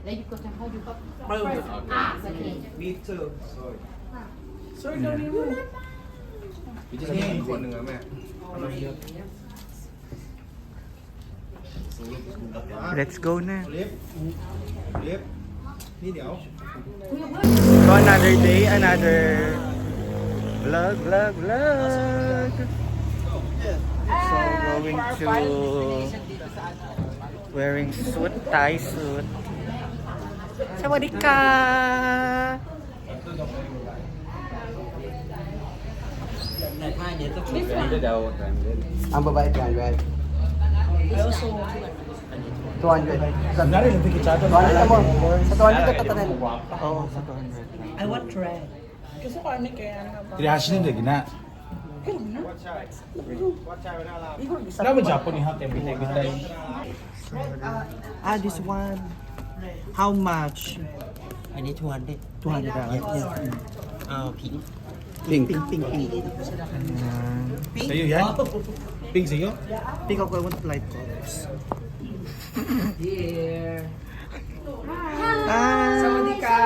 แล้วอยู่กับจังเขาอยู่กับ First. okay. Me too. Sorry. Sorry, don't even. พี่จะมีคนหนึ่งอะแม่ Let's go na. ลิฟลิฟนี่เดี๋ยว So another day, another vlog. So going to wearing suit, Thai suit. Sawadika! Ang babae dyan, right? I also 200. Nari lang tikitsado. 200 mo. Sa 200 ka tatanan. Oo, sa 200. I want red. Gusto ko ano kaya ano ba? Tirihasin din na. Naman Japon ni Hate bitay. This one. How much? I need 200. 200 pink. Pink. Sa'yo yan? Pink sa'yo? Pink ako, I want light colors. Here. Ah, สวัสดีค่ะ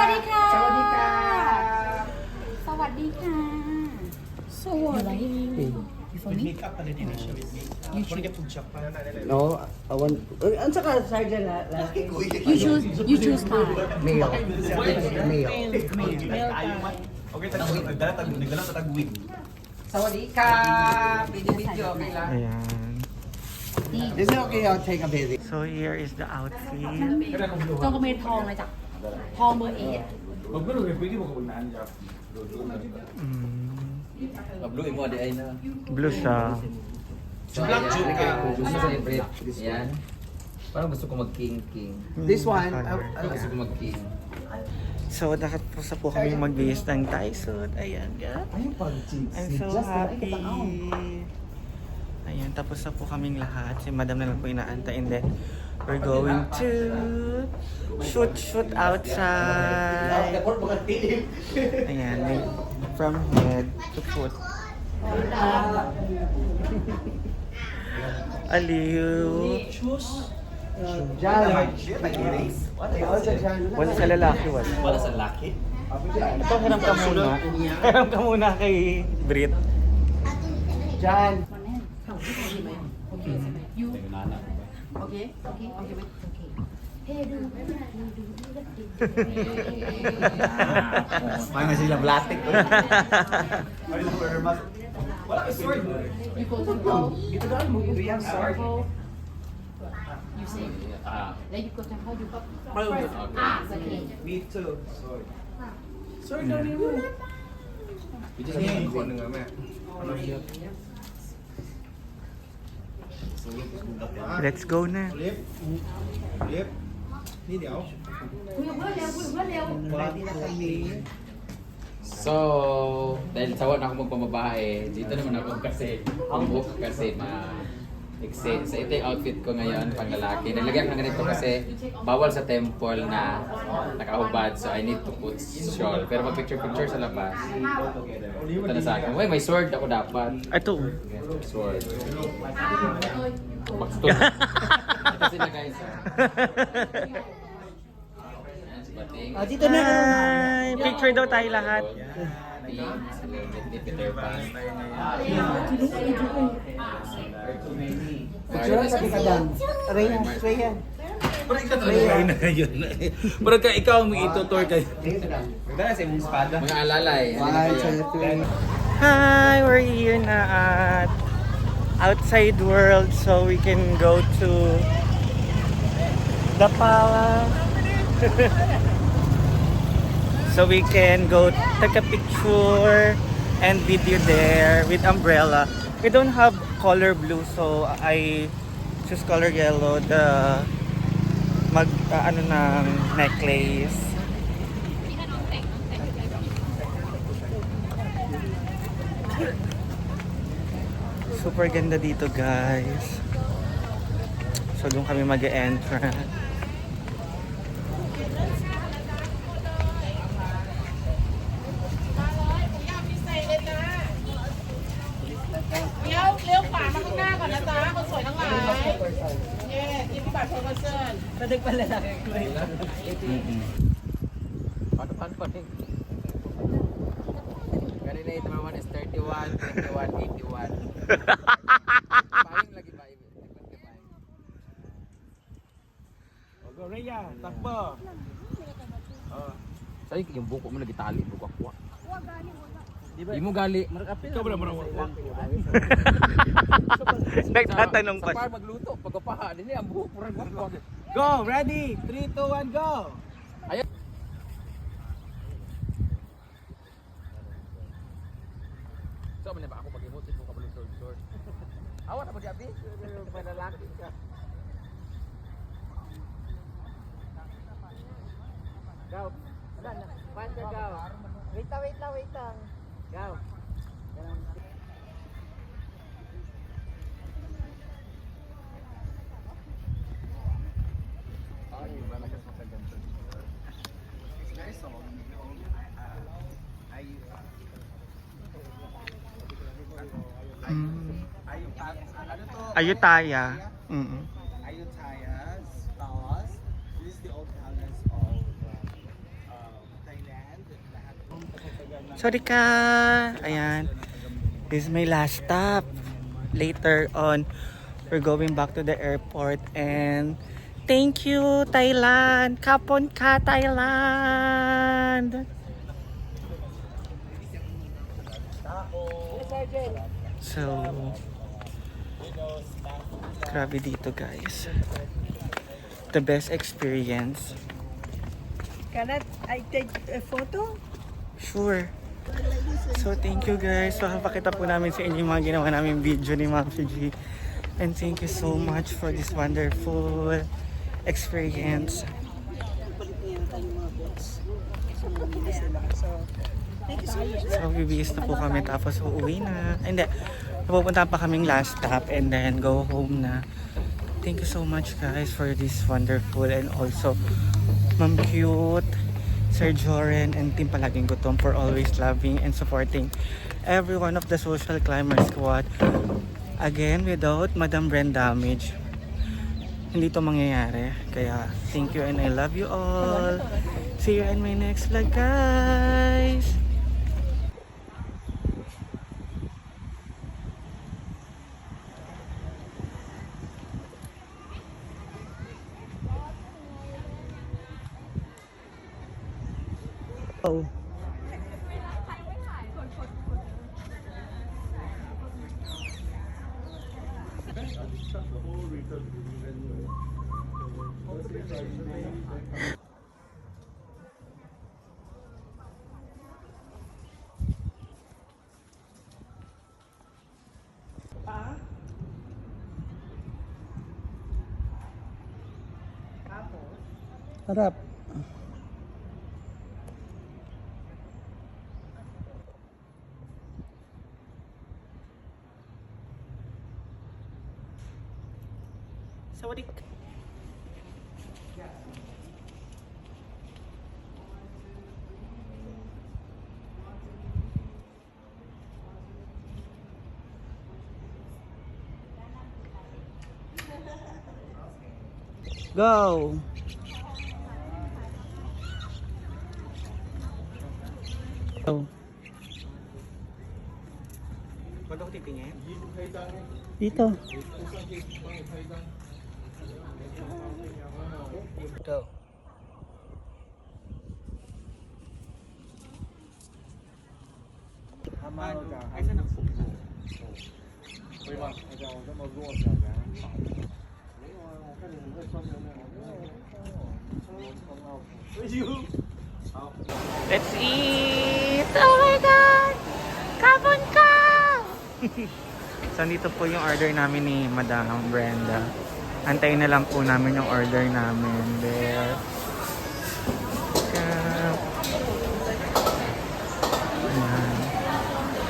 สวัสดีค่ะ สวัสดีค่ะ สวัสดี Make up pala din siya with me. Wanna get food shop pa? No, I want... Ano sa ka, Sergeant? you choose car Male. Male. Okay, nagdala sa tagwig. สวัสดีค่ะvideo okay lang. ayan. Is it okay? I'll take a video. So here is the outfit. ต้องกระเมนทองเลยจ้ะทองเบอร์8 Huwag mo rin, pwede mo kaunaan dyan. Blue mo di ay na. Blue siya. Black Joke ka. Gusto sa favorite. Yan. Parang gusto ko mag-king. This one, Gusto ko mag-king. So nakapos na po kami magbihis ng Thai suit. Ayan, guys. I'm so happy. Ayan, tapos na po kaming lahat. Si madam na lang po inaantay. And then, we're going to shoot outside. Ayan, from head to foot. Aliw. Jan. Wala sa lalaki, wala. Wala sa laki. Ito, hiram ka muna. Hiram ka muna kay Brit. Jan. you okay wait okay hey do May na silang blatik. you go to go you have sword you say แล้วอยู่กับจังเขาอยู่กับ First. Okay. Me too. Sorry. Sorry, don't even. พี่จะมีคนหนึ่งอะแม่ Let's go na. ลิฟลิฟนี่เดี๋ยว คุยกับเพื่อนเร็วคุยกับเพื่อนเร็ว So, dahil sawa na ako magpamabae, dito naman ako kasi book kasi ma-exchange. So, ito yung outfit ko ngayon, pang lalaki. Nalagyan ko na ganito kasi bawal sa temple na nakahubad. So, I need to put shawl. Pero mag-picture sa labas. Punta na sa akin. Uy, may sword ako dapat. Ito. Sword. Bakstun. Ito sila guys. Dito na. Hi! Picture daw tayo lahat. Peter Pan. Picture ka ka Dan. Rayhan. Ay na yun. Parang ka ikaw ang itutor kayo. Dala sa imong espada. Mga alalay. 1, 2, 3. Hi! We're here na at outside world so we can go to the palace. So we can go take a picture and video there with umbrella. We don't have color blue so I choose color yellow, the ano ng necklace. Super ganda dito guys. So doon kami mag-e-entrance. pala lang yung Paano pa rin? Kanina yung number 1 is 31, 21, 81. Buying lagi ba? Go, Rhea, takbo. Sa'yo yung buko mo nagitali, buko akwa. Di mo gali. Ikaw ba naman ang Nagtatanong pa Sa siya. par magluto, pagkapaha, din ang buhok murag akwa. Go, ready? 3, 2, 1, go! Ayan. So, man ba ako pag-emote mo kabalo short. Awa na mo di abi. Panalaki ka. Go. Wala na. Panda go. Wait lang. Go. Ayutthaya. Mm. Ayutthaya's palace. This is the old palace of Thailand. Sorry ka. Ayan. This is my last stop. Later on, we're going back to the airport and thank you, Thailand. Kapon ka, Thailand. So, grabe dito, guys. The best experience. Can I take a photo? Sure. So, thank you, guys. So, pakita po namin sa inyo yung mga ginawa namin video ni Ma'am Fiji. And thank you so much for this wonderful experience. So, bibihis na po kami tapos uuwi na. Hindi, napupunta pa kaming last stop and then go home na. Thank you so much, guys, for this wonderful and also Ma'am Cute, Sir Joren, and Team Palaging Gutom for always loving and supporting every one of the Social Climber Squad. Again, without Madam Brenda Damage, hindi to mangyayari. Kaya, thank you and I love you all. See you in my next vlog, guys! Oh. Harap. Sawadik. Go! Oh. Ba't ako titingin? Dito. Go. Ay, saan ang pupo? Let's eat! Oh my God! Kapon ka! So, dito po yung order namin ni Madam Brenda. Antayin na lang po namin yung order namin there. Ayan.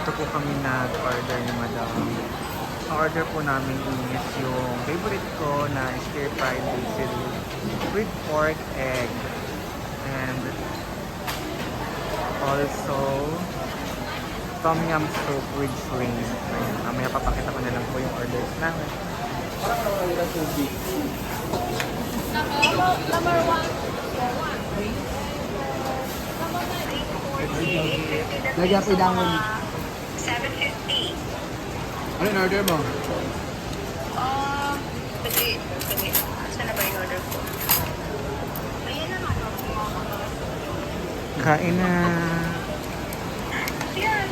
Ito po kami nag-order ni Madam. Ang order po namin is yung favorite ko na stir-fried basil with pork egg. And also tom yum soup with shrimp. Ayan. Mamaya papakita ko na lang po yung orders namin. Lagyan ko ilangon. 750. Ano yung order mo? Dali. Saan na ba yung order ko? Ayan naman. Kain na. Yan.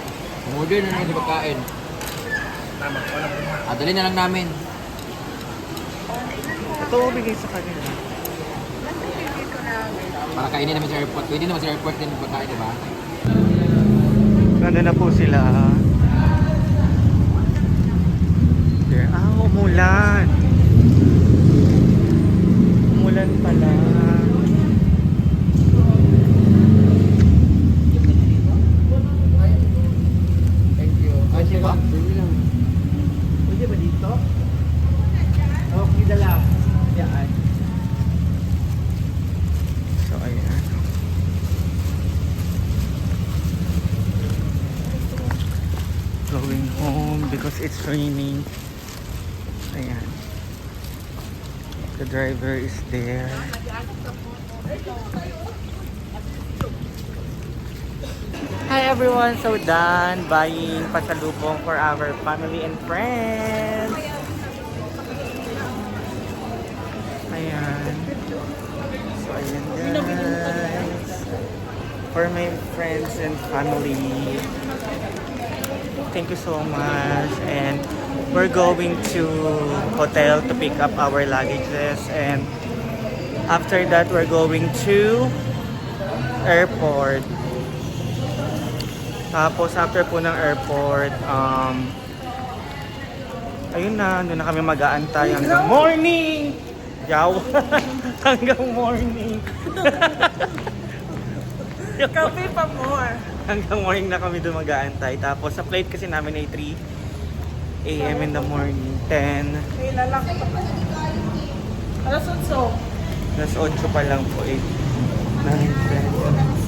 Order na lang sa pagkain. Dali na lang namin. Ito, bigay sa kanila. Dito na. Para kainin namin sa airport. Pwede naman sa airport din yung pagkain, di ba? Nandun na po sila. There. Umulan. Umulan pala. Thank you. Pwede ba? Pwede ba dito? Okay, dala. Yan. So, ayan. Going home because it's raining. Ayan. The driver is there. Hi everyone! So done buying pasalubong for our family and friends. Ayan. So ayan guys. For my friends and family. Thank you so much. And we're going to hotel to pick up our luggages. And after that, we're going to airport. Tapos after po ng airport, ayun na, doon na kami mag-aantay hanggang morning! Yaw! Hanggang morning! Coffee pa more. Hanggang morning na kami doon mag-aantay. Tapos sa flight kasi namin ay 3 a.m. in the morning. 10. May lalaki pa. Alas 8. Alas 8 pa lang po. 8, 9, 10.